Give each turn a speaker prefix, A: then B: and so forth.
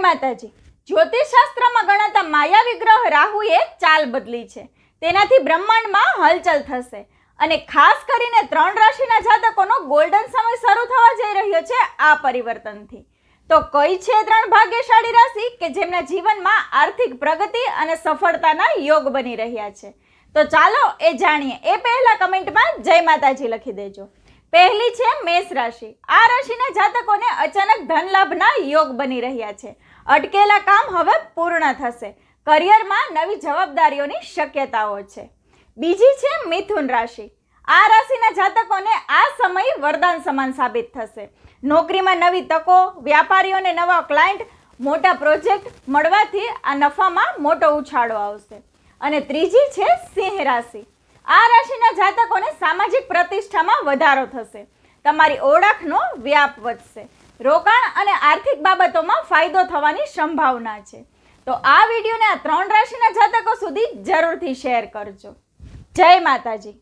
A: માતાજી। જ્યોતિષશાસ્ત્રમાં ગણાતા માયાવી ગ્રહ રાહુએ ચાલ બદલી છે। તેનાથી બ્રહ્માંડમાં હલચલ થશે અને ખાસ કરીને 3 રાશિના જાતકોનો ગોલ્ડન સમય શરૂ થવા જઈ રહ્યો છે આ પરિવર્તનથી। તો કઈ છે 3 ભાગ્યશાળી રાશિ કે જેમના જીવનમાં આર્થિક પ્રગતિ અને સફળતાના યોગ બની રહ્યા છે? તો ચાલો એ જાણીએ। એ પહેલા કમેન્ટમાં જય માતાજી લખી દેજો। પહેલી છે મેષ રાશિ। આ રાશિના જાતકોને અચાનક ધન લાભના યોગ બની રહ્યા છે। અટકેલા કામ હવે પૂર્ણ થશે। કરિયરમાં નવી જવાબદારીઓની શક્યતાઓ છે। બીજી છે મિથુન રાશિ। આ રાશિના જાતકોને આ સમય વરદાન સમાન સાબિત થશે। નોકરીમાં નવી તકો, વ્યાપારીઓને નવા ક્લાયન્ટ, મોટા પ્રોજેક્ટ મળવાથી આ નફામાં મોટો ઉછાળો આવશે। અને ત્રીજી છે સિંહ રાશિ। આ રાશિના જાતકોને સામાજિક પ્રતિષ્ઠામાં વધારો થશે। તમારી ઓળખનો વ્યાપ વધશે। રોકાણ અને આર્થિક બાબતોમાં ફાયદો થવાની સંભાવના છે। તો આ વિડીયોને આ 3 રાશિના જાતકો સુધી જરૂરથી શેર કરજો। જય માતાજી।